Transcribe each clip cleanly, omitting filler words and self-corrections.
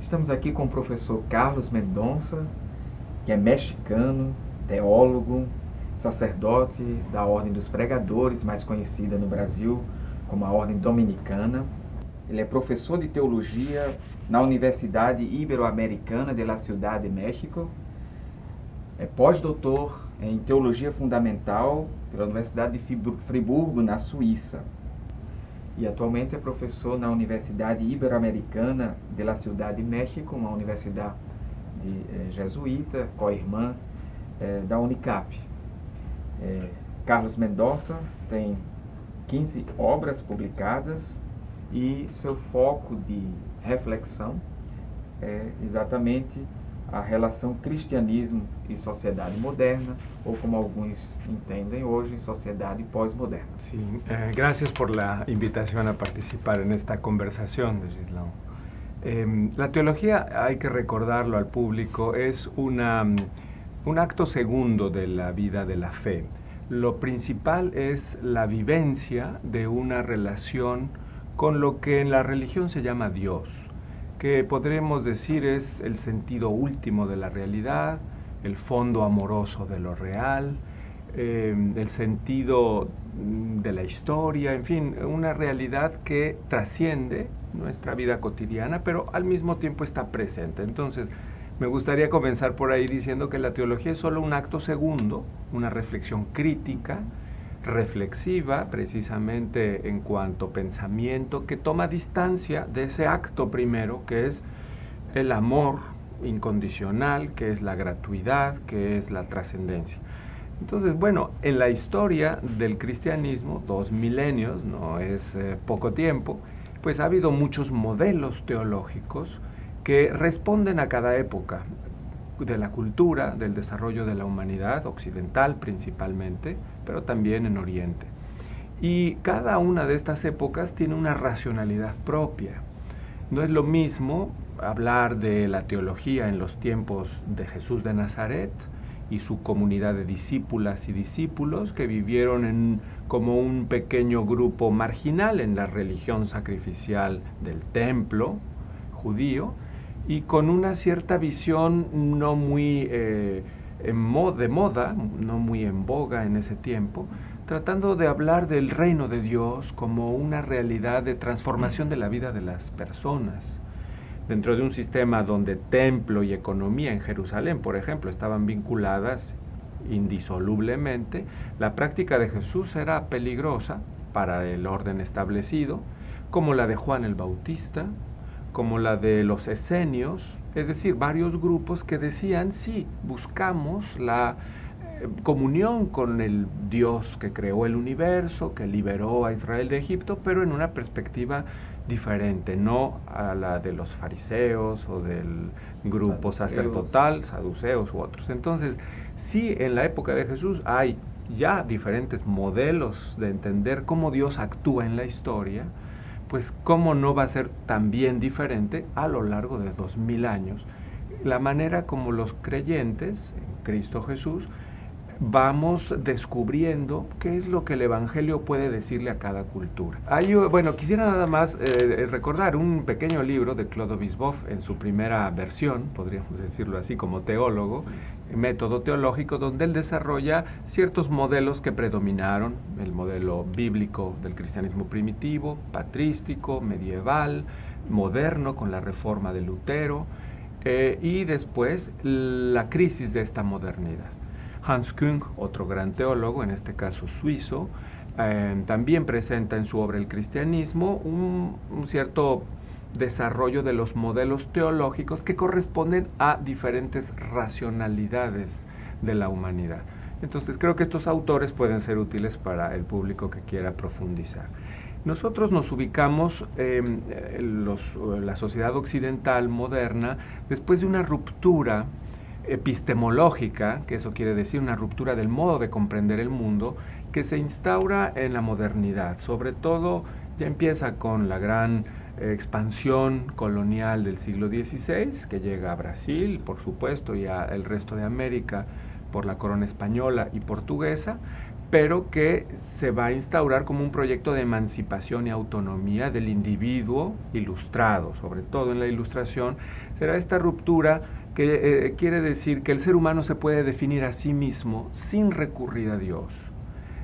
Estamos aqui com o professor Carlos Mendonça, que é mexicano, teólogo, sacerdote da Ordem dos Pregadores, mais conhecida no Brasil como a Ordem Dominicana. Ele é professor de teologia na Universidade Ibero-Americana de la Ciudad de México. É pós-doutor em teologia fundamental pela Universidade de Friburgo, na Suíça. E atualmente é professor na Universidade Ibero-Americana de la Ciudad de México, uma universidade jesuíta, co-irmã da Unicap. Carlos Mendonça tem 15 obras publicadas e seu foco de reflexão é exatamente a relação cristianismo y sociedad moderna, o como algunos entienden hoy, sociedad pós-moderna. Sí, gracias por la invitación a participar en esta conversación, Gislao. La teología, hay que recordarlo al público, es un acto segundo de la vida de la fe. Lo principal es la vivencia de una relación con lo que en la religión se llama Dios, que podremos decir es el sentido último de la realidad, el fondo amoroso de lo real, el sentido de la historia, en fin, una realidad que trasciende nuestra vida cotidiana, pero al mismo tiempo está presente. Entonces, me gustaría comenzar por ahí diciendo que la teología es solo un acto segundo, una reflexión crítica, reflexiva, precisamente en cuanto a pensamiento, que toma distancia de ese acto primero, que es el amor incondicional, que es la gratuidad, que es la trascendencia. Entonces, bueno, en la historia del cristianismo, 2 milenios, no es poco tiempo, pues ha habido muchos modelos teológicos que responden a cada época de la cultura, del desarrollo de la humanidad, occidental principalmente, pero también en Oriente. Y cada una de estas épocas tiene una racionalidad propia. No es lo mismo hablar de la teología en los tiempos de Jesús de Nazaret y su comunidad de discípulas y discípulos que vivieron como un pequeño grupo marginal en la religión sacrificial del templo judío, y con una cierta visión no muy de moda, no muy en boga en ese tiempo, tratando de hablar del reino de Dios como una realidad de transformación de la vida de las personas. Dentro de un sistema donde templo y economía en Jerusalén, por ejemplo, estaban vinculadas indisolublemente, la práctica de Jesús era peligrosa para el orden establecido, como la de Juan el Bautista, como la de los esenios, es decir, varios grupos que decían, sí, buscamos la comunión con el Dios que creó el universo, que liberó a Israel de Egipto, pero en una perspectiva diferente, no a la de los fariseos o del grupo sacerdotal, saduceos u otros. Entonces, sí, en la época de Jesús hay ya diferentes modelos de entender cómo Dios actúa en la historia, pues cómo no va a ser también diferente a lo largo de 2000 años. La manera como los creyentes en Cristo Jesús vamos descubriendo qué es lo que el Evangelio puede decirle a cada cultura. Bueno, quisiera nada más recordar un pequeño libro de Claude Bisboff en su primera versión, podríamos decirlo así, como teólogo, sí. Método teológico, donde él desarrolla ciertos modelos que predominaron, el modelo bíblico del cristianismo primitivo, patrístico, medieval, moderno con la reforma de Lutero, y después la crisis de esta modernidad. Hans Küng, otro gran teólogo, en este caso suizo, también presenta en su obra El cristianismo un cierto desarrollo de los modelos teológicos que corresponden a diferentes racionalidades de la humanidad. Entonces creo que estos autores pueden ser útiles para el público que quiera profundizar. Nosotros nos ubicamos la sociedad occidental moderna después de una ruptura epistemológica, que eso quiere decir una ruptura del modo de comprender el mundo, que se instaura en la modernidad. Sobre todo ya empieza con la gran expansión colonial del siglo XVI, que llega a Brasil, por supuesto, y al resto de América por la corona española y portuguesa, pero que se va a instaurar como un proyecto de emancipación y autonomía del individuo ilustrado, sobre todo en la ilustración. Será esta ruptura que quiere decir que el ser humano se puede definir a sí mismo sin recurrir a Dios,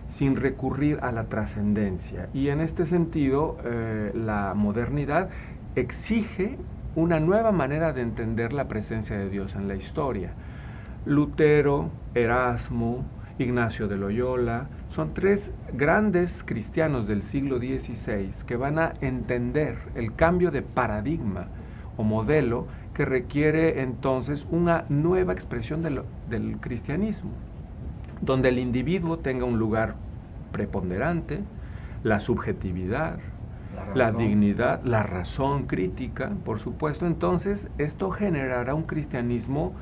sin recurrir a la trascendencia. Y en este sentido, la modernidad exige una nueva manera de entender la presencia de Dios en la historia. Lutero, Erasmo, Ignacio de Loyola, son tres grandes cristianos del siglo XVI que van a entender el cambio de paradigma o modelo que requiere entonces una nueva expresión del cristianismo, donde el individuo tenga un lugar preponderante, la subjetividad, la dignidad, la razón crítica, por supuesto. Entonces, esto generará un cristianismo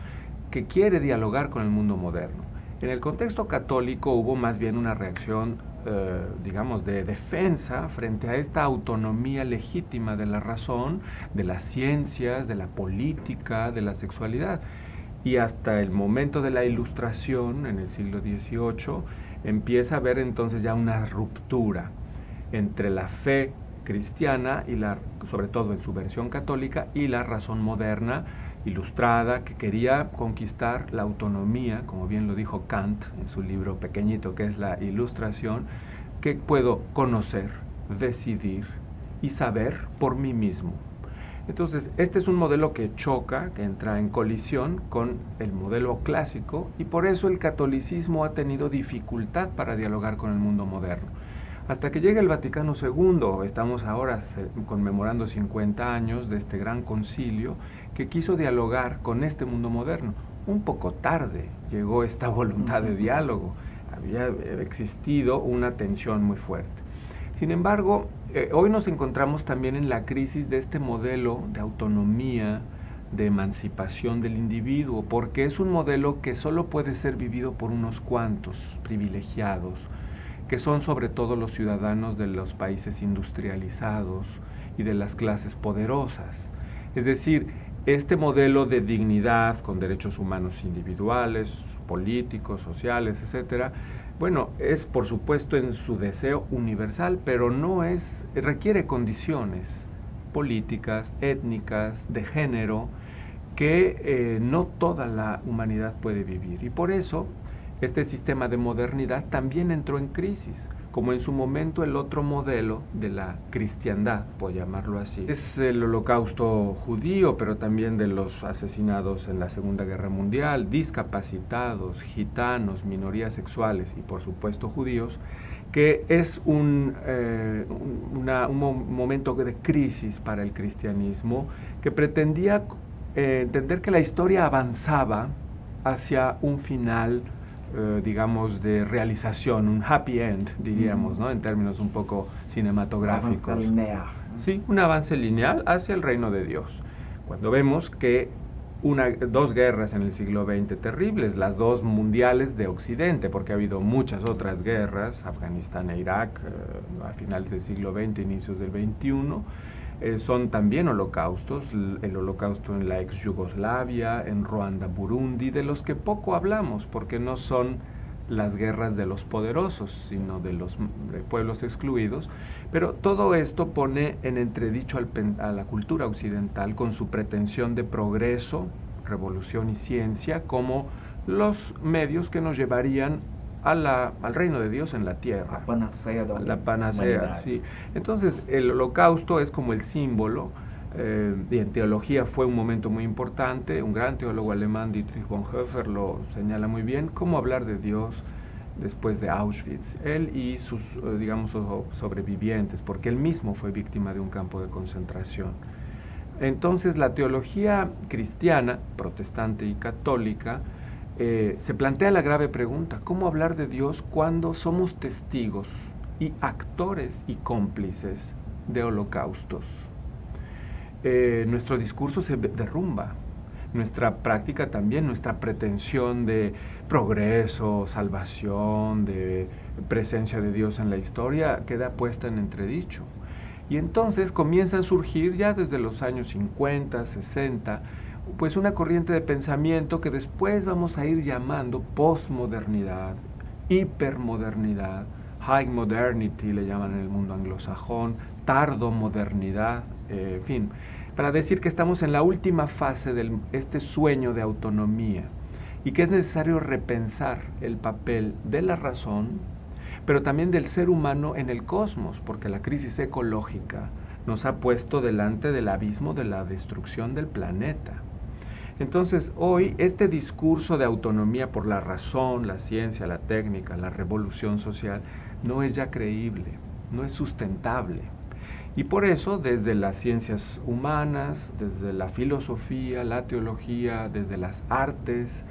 que quiere dialogar con el mundo moderno. En el contexto católico hubo más bien una reacción, digamos, de defensa frente a esta autonomía legítima de la razón, de las ciencias, de la política, de la sexualidad. Y hasta el momento de la Ilustración, en el siglo XVIII, empieza a haber entonces ya una ruptura entre la fe cristiana, y sobre todo en su versión católica, y la razón moderna, ilustrada, que quería conquistar la autonomía, como bien lo dijo Kant en su libro pequeñito que es La Ilustración, que puedo conocer, decidir y saber por mí mismo. Entonces, este es un modelo que choca, que entra en colisión con el modelo clásico, y por eso el catolicismo ha tenido dificultad para dialogar con el mundo moderno. Hasta que llega el Vaticano II, estamos ahora conmemorando 50 años de este gran concilio que quiso dialogar con este mundo moderno. Un poco tarde llegó esta voluntad de diálogo, había existido una tensión muy fuerte. Sin embargo, hoy nos encontramos también en la crisis de este modelo de autonomía, de emancipación del individuo, porque es un modelo que solo puede ser vivido por unos cuantos privilegiados, que son sobre todo los ciudadanos de los países industrializados y de las clases poderosas. Es decir, este modelo de dignidad con derechos humanos individuales, políticos, sociales, etcétera, bueno, es por supuesto en su deseo universal, pero requiere condiciones políticas, étnicas, de género, que no toda la humanidad puede vivir. Y por eso este sistema de modernidad también entró en crisis, como en su momento el otro modelo de la cristiandad, por llamarlo así. Es el holocausto judío, pero también de los asesinados en la Segunda Guerra Mundial, discapacitados, gitanos, minorías sexuales y por supuesto judíos, que es un momento de crisis para el cristianismo, que pretendía entender que la historia avanzaba hacia un final, digamos, de realización, un happy end, diríamos, ¿no? En términos un poco cinematográficos. Un avance lineal. Sí, un avance lineal hacia el reino de Dios. Cuando vemos que dos guerras en el siglo XX terribles, las dos mundiales de Occidente, porque ha habido muchas otras guerras, Afganistán e Irak, a finales del siglo XX, inicios del XXI, son también holocaustos, el holocausto en la ex Yugoslavia, en Ruanda, Burundi, de los que poco hablamos, porque no son las guerras de los poderosos, sino de los pueblos excluidos, pero todo esto pone en entredicho a la cultura occidental con su pretensión de progreso, revolución y ciencia como los medios que nos llevarían al reino de Dios en la tierra. La panacea, sí. Entonces, el holocausto es como el símbolo, y en teología fue un momento muy importante. Un gran teólogo alemán, Dietrich Bonhoeffer, lo señala muy bien, cómo hablar de Dios después de Auschwitz, él y sus, digamos, sobrevivientes, porque él mismo fue víctima de un campo de concentración. Entonces, la teología cristiana, protestante y católica, se plantea la grave pregunta: ¿cómo hablar de Dios cuando somos testigos y actores y cómplices de holocaustos? Nuestro discurso se derrumba, nuestra práctica también, nuestra pretensión de progreso, salvación, de presencia de Dios en la historia queda puesta en entredicho. Y entonces comienza a surgir ya desde los años 50, 60, pues una corriente de pensamiento que después vamos a ir llamando posmodernidad, hipermodernidad, high modernity le llaman en el mundo anglosajón, tardomodernidad, en fin, para decir que estamos en la última fase de este sueño de autonomía y que es necesario repensar el papel de la razón, pero también del ser humano en el cosmos, porque la crisis ecológica nos ha puesto delante del abismo de la destrucción del planeta. Entonces, hoy este discurso de autonomía por la razón, la ciencia, la técnica, la revolución social, no es ya creíble, no es sustentable. Y por eso, desde las ciencias humanas, desde la filosofía, la teología, desde las artes,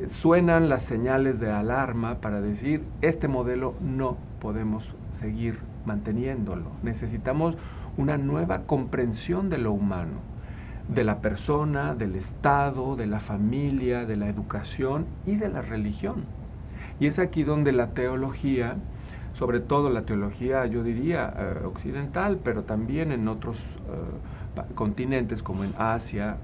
suenan las señales de alarma para decir, este modelo no podemos seguir manteniéndolo. Necesitamos una nueva comprensión de lo humano, de la persona, del Estado, de la familia, de la educación y de la religión. Y es aquí donde la teología, sobre todo la teología, yo diría, occidental, pero también en otros continentes como en Asia,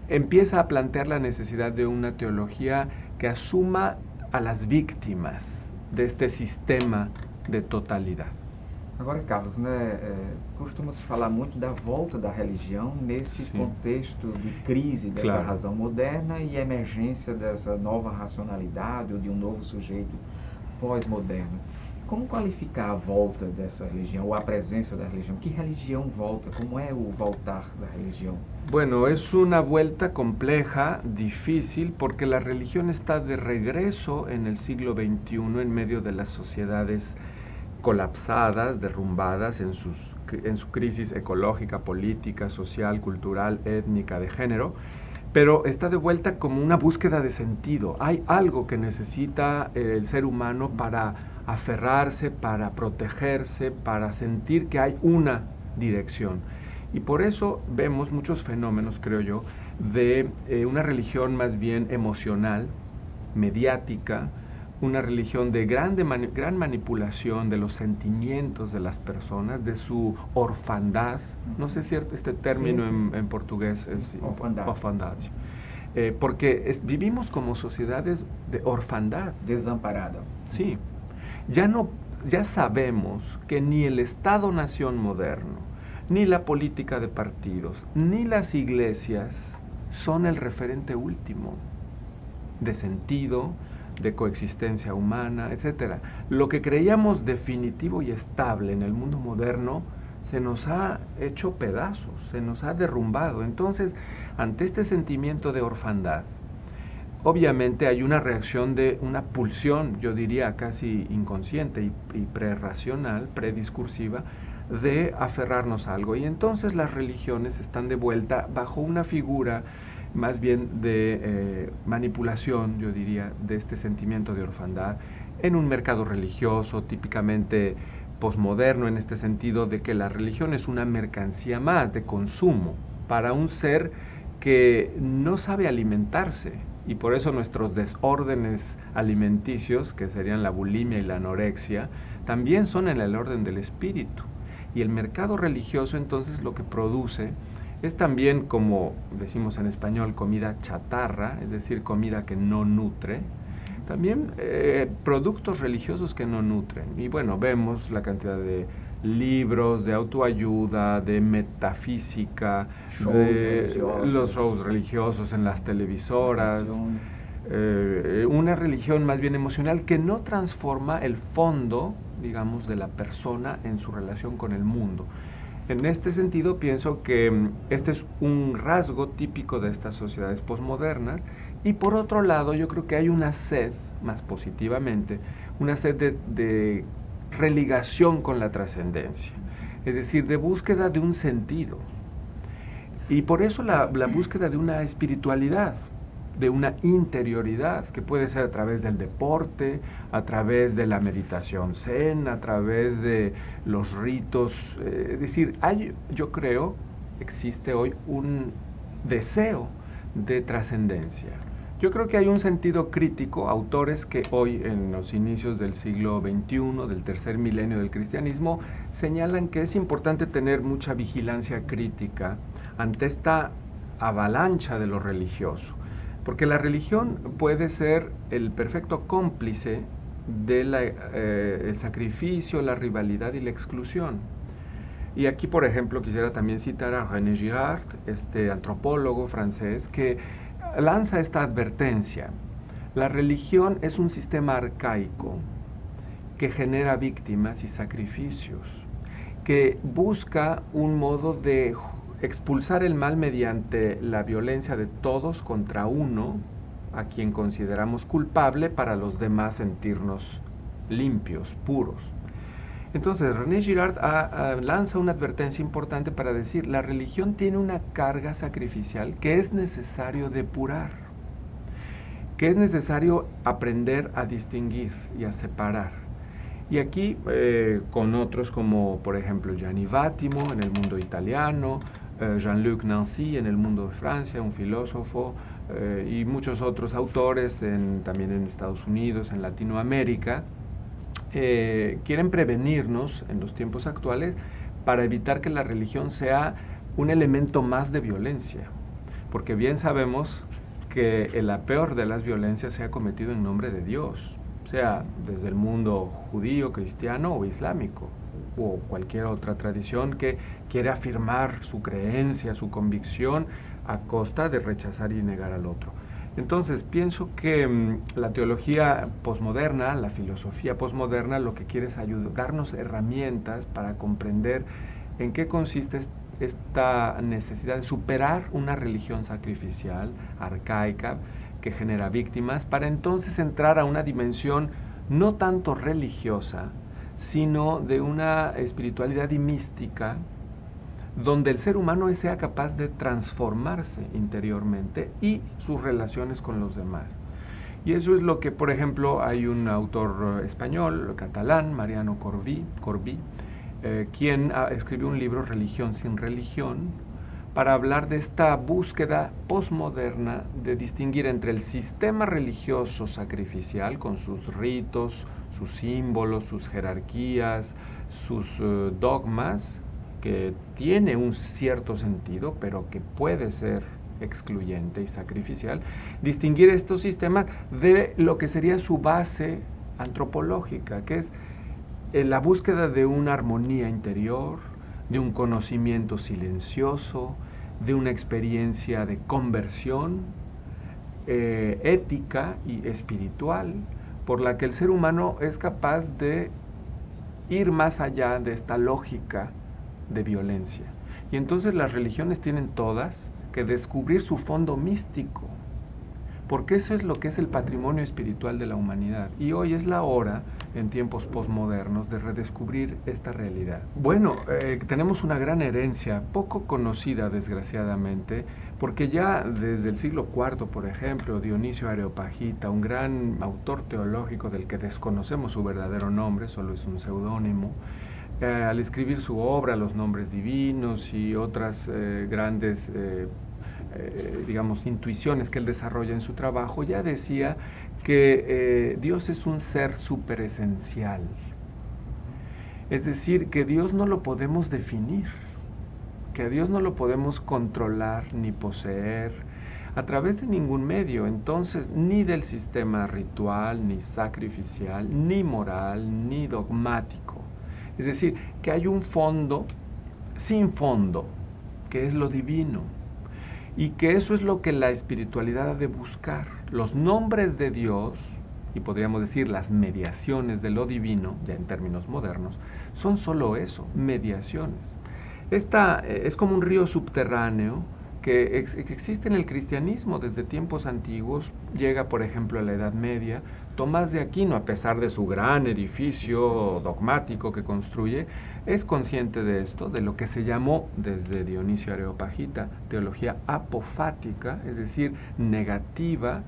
empieza a plantear la necesidad de una teología que asuma a las víctimas de este sistema de totalidad. Agora, Carlos, costuma-se falar muito da volta da religião nesse contexto de crise dessa razão moderna e emergência dessa nova racionalidade ou de novo sujeito pós-moderno. Como qualificar a volta dessa religião ou a presença da religião? Que religião volta? Como é o voltar da religión? Bueno, es una vuelta compleja, difícil, porque la religión está de regreso en el siglo XXI en medio de las sociedades colapsadas, derrumbadas en su crisis ecológica, política, social, cultural, étnica, de género, pero está de vuelta como una búsqueda de sentido. Hay algo que necesita el ser humano para aferrarse, para protegerse, para sentir que hay una dirección. Y por eso vemos muchos fenómenos, creo yo, de una religión más bien emocional, mediática, una religión de gran manipulación de los sentimientos de las personas, de su orfandad. No sé si este término en portugués es orfandad. Porque vivimos como sociedades de orfandad. Desamparada. Sí. Ya sabemos que ni el Estado-nación moderno, ni la política de partidos, ni las iglesias son el referente último de sentido, de coexistencia humana, etc. Lo que creíamos definitivo y estable en el mundo moderno se nos ha hecho pedazos, se nos ha derrumbado. Entonces, ante este sentimiento de orfandad, obviamente hay una reacción de una pulsión, yo diría casi inconsciente y prerracional, prediscursiva, de aferrarnos a algo. Y entonces las religiones están de vuelta bajo una figura más bien de manipulación, yo diría, de este sentimiento de orfandad en un mercado religioso típicamente posmoderno, en este sentido de que la religión es una mercancía más de consumo para un ser que no sabe alimentarse, y por eso nuestros desórdenes alimenticios, que serían la bulimia y la anorexia, también son en el orden del espíritu. Y el mercado religioso entonces lo que produce es también, como decimos en español, comida chatarra, es decir, comida que no nutre, también productos religiosos que no nutren. Y bueno, vemos la cantidad de libros de autoayuda, de metafísica, los shows religiosos en las televisoras, una religión más bien emocional que no transforma el fondo, digamos, de la persona en su relación con el mundo. En este sentido, pienso que este es un rasgo típico de estas sociedades posmodernas, y por otro lado, yo creo que hay una sed, más positivamente, una sed de religación con la trascendencia, es decir, de búsqueda de un sentido. Y por eso la búsqueda de una espiritualidad, de una interioridad, que puede ser a través del deporte, a través de la meditación zen, a través de los ritos. Es decir, yo creo, existe hoy un deseo de trascendencia. Yo creo que hay un sentido crítico, autores que hoy en los inicios del siglo XXI, del tercer milenio del cristianismo, señalan que es importante tener mucha vigilancia crítica ante esta avalancha de lo religioso, Porque la religión puede ser el perfecto cómplice del sacrificio, la rivalidad y la exclusión. Y aquí, por ejemplo, quisiera también citar a René Girard, este antropólogo francés, que lanza esta advertencia. La religión es un sistema arcaico que genera víctimas y sacrificios, que busca un modo de expulsar el mal mediante la violencia de todos contra uno, a quien consideramos culpable, para los demás sentirnos limpios, puros. Entonces, René Girard lanza una advertencia importante para decir, la religión tiene una carga sacrificial que es necesario depurar, que es necesario aprender a distinguir y a separar. Y aquí, con otros como, por ejemplo, Gianni Vattimo en el mundo italiano, Jean-Luc Nancy en el mundo de Francia, un filósofo, y muchos otros autores también en Estados Unidos, en Latinoamérica, quieren prevenirnos en los tiempos actuales para evitar que la religión sea un elemento más de violencia, porque bien sabemos que la peor de las violencias se ha cometido en nombre de Dios, sea desde el mundo judío, cristiano o islámico, o cualquier otra tradición que quiere afirmar su creencia, su convicción, a costa de rechazar y negar al otro. Entonces, pienso que la teología posmoderna, la filosofía posmoderna, lo que quiere es darnos herramientas para comprender en qué consiste esta necesidad de superar una religión sacrificial, arcaica, que genera víctimas, para entonces entrar a una dimensión no tanto religiosa, sino de una espiritualidad y mística, donde el ser humano sea capaz de transformarse interiormente y sus relaciones con los demás. Y eso es lo que, por ejemplo, hay un autor español, catalán, Mariano Corbí, quien escribió un libro, Religión sin religión, para hablar de esta búsqueda posmoderna de distinguir entre el sistema religioso sacrificial, con sus ritos, sus símbolos, sus jerarquías, sus dogmas, que tiene un cierto sentido, pero que puede ser excluyente y sacrificial, distinguir estos sistemas de lo que sería su base antropológica, que es la búsqueda de una armonía interior, de un conocimiento silencioso, de una experiencia de conversión ética y espiritual, por la que el ser humano es capaz de ir más allá de esta lógica de violencia. Y entonces las religiones tienen todas que descubrir su fondo místico, porque eso es lo que es el patrimonio espiritual de la humanidad. Y hoy es la hora, en tiempos posmodernos, de redescubrir esta realidad. Bueno, tenemos una gran herencia, poco conocida desgraciadamente, porque ya desde el siglo IV, por ejemplo, Dionisio Areopagita, un gran autor teológico del que desconocemos su verdadero nombre, solo es un seudónimo, al escribir su obra, Los Nombres Divinos y otras grandes digamos, intuiciones que él desarrolla en su trabajo, ya decía que Dios es un ser superesencial. Es decir, que Dios no lo podemos definir, que a Dios no lo podemos controlar ni poseer a través de ningún medio, entonces ni del sistema ritual, ni sacrificial, ni moral, ni dogmático. Es decir, que hay un fondo sin fondo, que es lo divino. Y que eso es lo que la espiritualidad ha de buscar. Los nombres de Dios, y podríamos decir las mediaciones de lo divino, ya en términos modernos, son solo eso, mediaciones. Esta es como un río subterráneo que existe en el cristianismo desde tiempos antiguos, llega por ejemplo a la Edad Media. Tomás de Aquino, a pesar de su gran edificio dogmático que construye, es consciente de esto, de lo que se llamó desde Dionisio Areopagita teología apofática, es decir, negativa.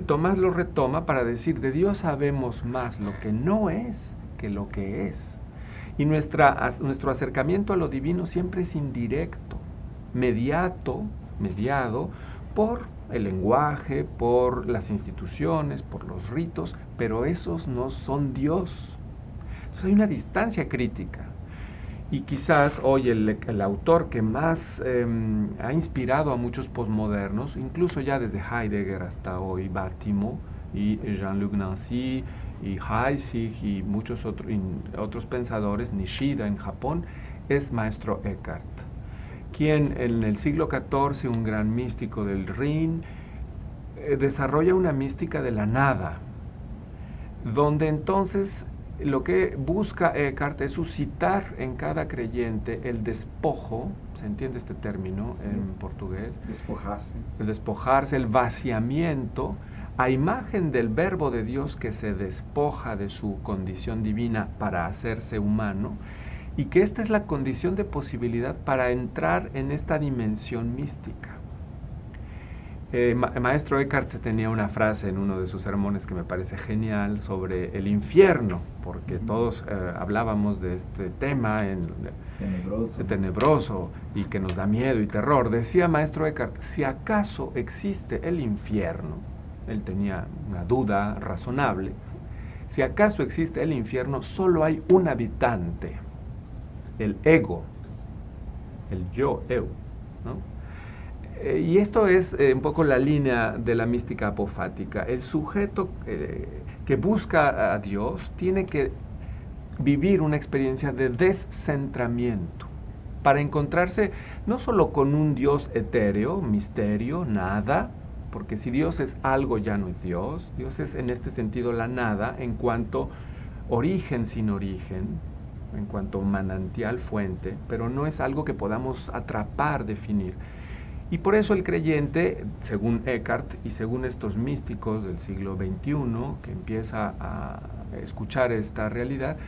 Tomás lo retoma para decir, de Dios sabemos más lo que no es que lo que es. Y nuestro acercamiento a lo divino siempre es indirecto, mediado por el lenguaje, por las instituciones, por los ritos, pero esos no son Dios. Entonces hay una distancia crítica. Y quizás hoy el autor que más ha inspirado a muchos posmodernos, incluso ya desde Heidegger hasta hoy, Bátimo y Jean-Luc Nancy y Heissig y muchos otros pensadores, Nishida en Japón, es Maestro Eckhart, quien en el siglo XIV, un gran místico del Rin, desarrolla una mística de la nada, donde entonces lo que busca Eckhart es suscitar en cada creyente el despojo, ¿se entiende este término en portugués? Despojarse. El despojarse, el vaciamiento, a imagen del Verbo de Dios que se despoja de su condición divina para hacerse humano, y que esta es la condición de posibilidad para entrar en esta dimensión mística. Maestro Eckhart tenía una frase en uno de sus sermones que me parece genial sobre el infierno, porque todos hablábamos de este tema tenebroso y que nos da miedo y terror. Decía Maestro Eckhart, si acaso existe el infierno, él tenía una duda razonable, si acaso existe el infierno, solo hay un habitante, el ego, el yo, ¿no? Y esto es un poco la línea de la mística apofática. El sujeto que busca a Dios tiene que vivir una experiencia de descentramiento para encontrarse no solo con un Dios etéreo, misterio, nada, porque si Dios es algo ya no es Dios. Dios es en este sentido la nada en cuanto origen sin origen, en cuanto manantial, fuente, pero no es algo que podamos atrapar, definir. Y por eso el creyente, según Eckhart y según estos místicos del siglo XXI, que empieza a escuchar esta realidad,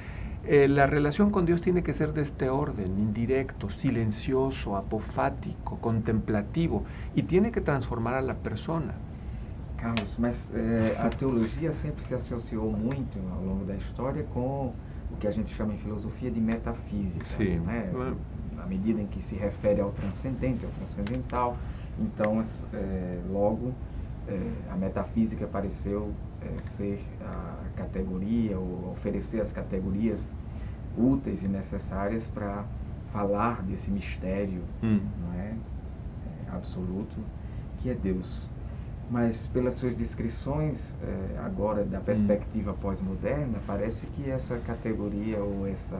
la relación con Dios tiene que ser de este orden, indirecto, silencioso, apofático, contemplativo, y tiene que transformar a la persona. Carlos, mas a teologia sempre se associou muito ao longo da história com o que a gente chama em filosofia de metafísica, Sim. né? Na medida em que se refere ao transcendente, ao transcendental, então logo a metafísica pareceu ser a categoria, ou oferecer as categorias úteis e necessárias para falar desse mistério, não é? Absoluto, que é Deus. Mas pelas suas descrições agora da perspectiva pós-moderna, parece que essa categoria ou essa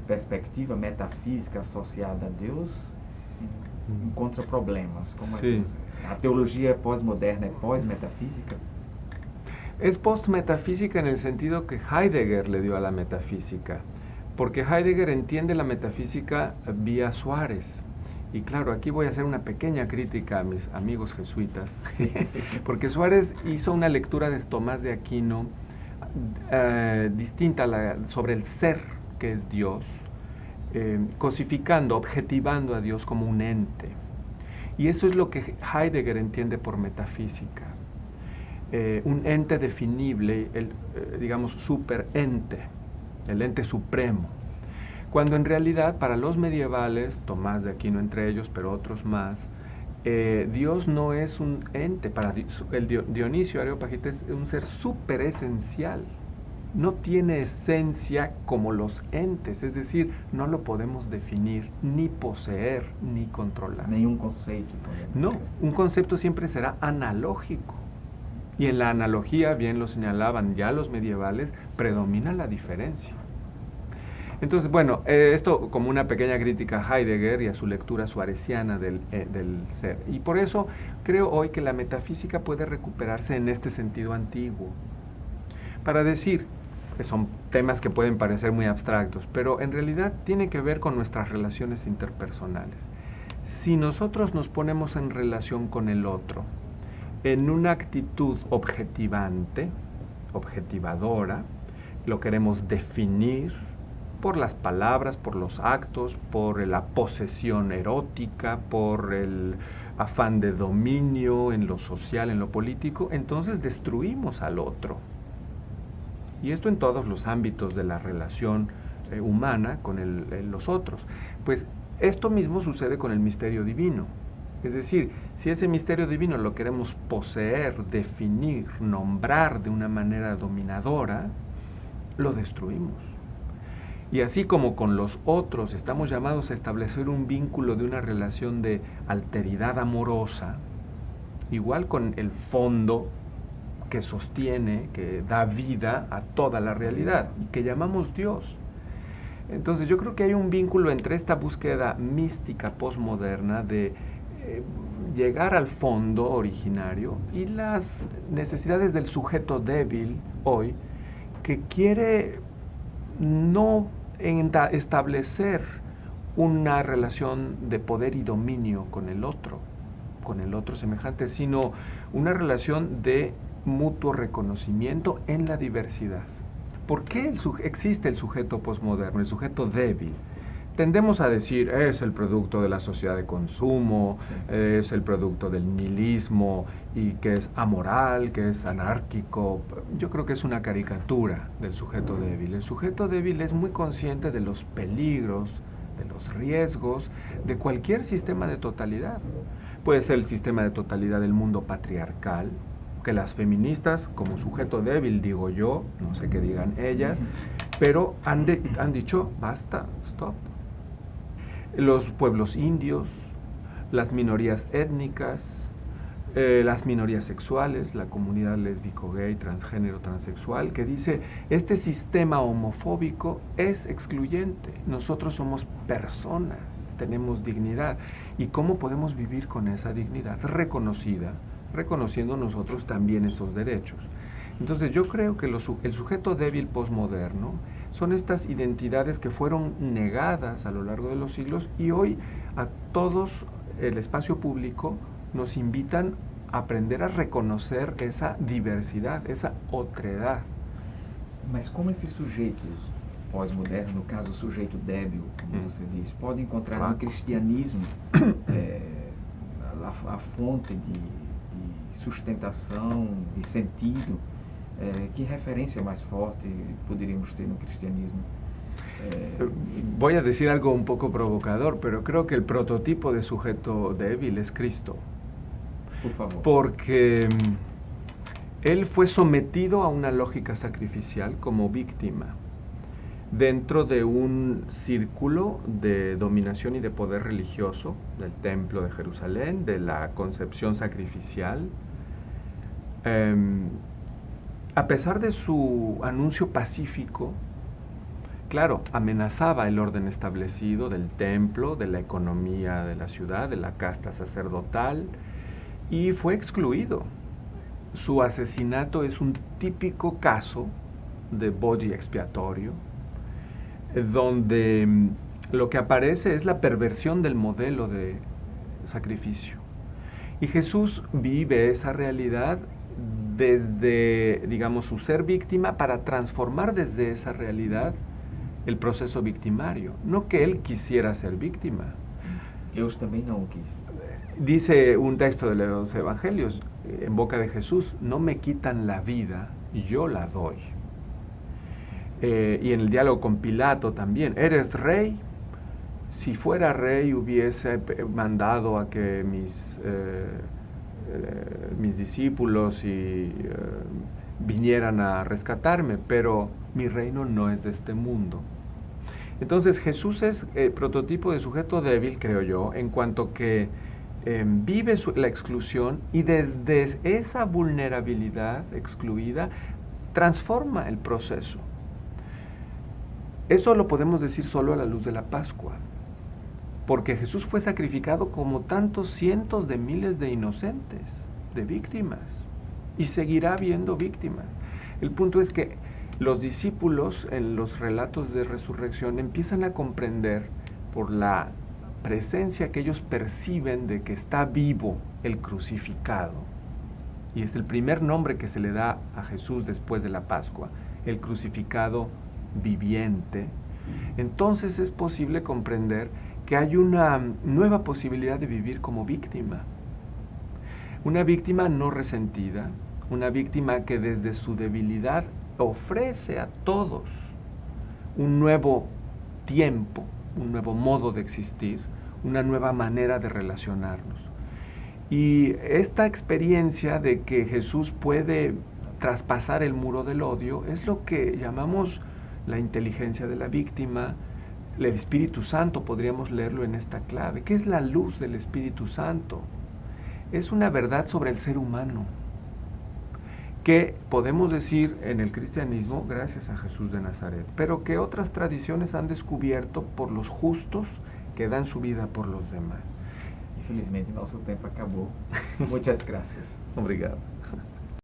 perspectiva metafísica associada a Deus encontra problemas. Como a teología pós-moderna es pós-metafísica? Es post-metafísica en el sentido que Heidegger le dio a la metafísica, porque Heidegger entiende la metafísica vía Suárez. Y claro, aquí voy a hacer una pequeña crítica a mis amigos jesuitas, ¿sí? Porque Suárez hizo una lectura de Tomás de Aquino distinta sobre el ser que es Dios, cosificando, objetivando a Dios como un ente. Y eso es lo que Heidegger entiende por metafísica. Un ente definible, digamos, superente, el ente supremo. Cuando en realidad para los medievales, Tomás de Aquino entre ellos, pero otros más, Dios no es un ente. Para el Dionisio Areópagita es un ser superesencial. No tiene esencia como los entes, es decir, no lo podemos definir, ni poseer, ni controlar. Nenhum conceito. No, un concepto siempre será analógico. Y en la analogía, bien lo señalaban ya los medievales, predomina la diferencia. Entonces, bueno, esto como una pequeña crítica a Heidegger y a su lectura suareciana del ser. Y por eso creo hoy que la metafísica puede recuperarse en este sentido antiguo. Para decir que son temas que pueden parecer muy abstractos, pero en realidad tienen que ver con nuestras relaciones interpersonales. Si nosotros nos ponemos en relación con el otro, en una actitud objetivante, objetivadora, lo queremos definir por las palabras, por los actos, por la posesión erótica, por el afán de dominio en lo social, en lo político, entonces destruimos al otro. Y esto en todos los ámbitos de la relación humana con los otros. Pues esto mismo sucede con el misterio divino. Es decir, si ese misterio divino lo queremos poseer, definir, nombrar de una manera dominadora, lo destruimos. Y así como con los otros estamos llamados a establecer un vínculo de una relación de alteridad amorosa, igual con el fondo que sostiene, que da vida a toda la realidad y que llamamos Dios. Entonces yo creo que hay un vínculo entre esta búsqueda mística posmoderna de llegar al fondo originario y las necesidades del sujeto débil hoy, que quiere no establecer una relación de poder y dominio con el otro semejante, sino una relación de mutuo reconocimiento en la diversidad. ¿Por qué existe el sujeto posmoderno, el sujeto débil? Tendemos a decir, es el producto de la sociedad de consumo, sí, es el producto del nihilismo, y que es amoral, que es anárquico. Yo creo que es una caricatura del sujeto débil. El sujeto débil es muy consciente de los peligros, de los riesgos, de cualquier sistema de totalidad. Puede ser el sistema de totalidad del mundo patriarcal, que las feministas, como sujeto débil, digo yo, no sé qué digan ellas, pero han dicho, basta, stop. Los pueblos indios, las minorías étnicas, las minorías sexuales, la comunidad lésbico, gay, transgénero, transexual, que dice, este sistema homofóbico es excluyente, nosotros somos personas, tenemos dignidad, ¿y cómo podemos vivir con esa dignidad reconocida? Reconociendo nosotros también esos derechos. Entonces yo creo que el sujeto débil posmoderno son estas identidades que fueron negadas a lo largo de los siglos y hoy a todos el espacio público nos invitan a aprender a reconocer esa diversidad, esa otredad. Mas como esses sujeitos pós-modernos, no caso o sujeito débil, como você disse, podem encontrar no cristianismo a fonte de sustentação, de sentido, que referencia más fuerte podríamos ter no cristianismo? Voy a decir algo un poco provocador, pero creo que el prototipo de sujeto débil es Cristo. Por favor. Porque Él fue sometido a una lógica sacrificial como víctima dentro de un círculo de dominación y de poder religioso del Templo de Jerusalén, de la concepción sacrificial. A pesar de su anuncio pacífico, claro, amenazaba el orden establecido del templo, de la economía de la ciudad, de la casta sacerdotal, y fue excluido. Su asesinato es un típico caso de body expiatorio, donde lo que aparece es la perversión del modelo de sacrificio. Y Jesús vive esa realidad desde, digamos, su ser víctima para transformar desde esa realidad el proceso victimario. No que él quisiera ser víctima. Dios también no quiso. Dice un texto de los Evangelios, en boca de Jesús, no me quitan la vida, yo la doy. Y en el diálogo con Pilato también, ¿eres rey? Si fuera rey hubiese mandado a que mis discípulos vinieran a rescatarme, pero mi reino no es de este mundo. Entonces Jesús es el prototipo de sujeto débil, creo yo, en cuanto que vive la exclusión y desde esa vulnerabilidad excluida transforma el proceso. Eso lo podemos decir solo a la luz de la Pascua, porque Jesús fue sacrificado como tantos cientos de miles de inocentes, de víctimas, y seguirá habiendo víctimas. El punto es que los discípulos en los relatos de resurrección empiezan a comprender por la presencia que ellos perciben de que está vivo el crucificado, y es el primer nombre que se le da a Jesús después de la Pascua, el crucificado viviente. Entonces es posible comprender que hay una nueva posibilidad de vivir como víctima. Una víctima no resentida, una víctima que desde su debilidad ofrece a todos un nuevo tiempo, un nuevo modo de existir, una nueva manera de relacionarnos. Y esta experiencia de que Jesús puede traspasar el muro del odio es lo que llamamos la inteligencia de la víctima, el Espíritu Santo, podríamos leerlo en esta clave. ¿Qué es la luz del Espíritu Santo? Es una verdad sobre el ser humano, que podemos decir en el cristianismo gracias a Jesús de Nazaret, pero que otras tradiciones han descubierto por los justos que dan su vida por los demás. Infelizmente, nosso tempo acabou. Muitas graças. Obrigado.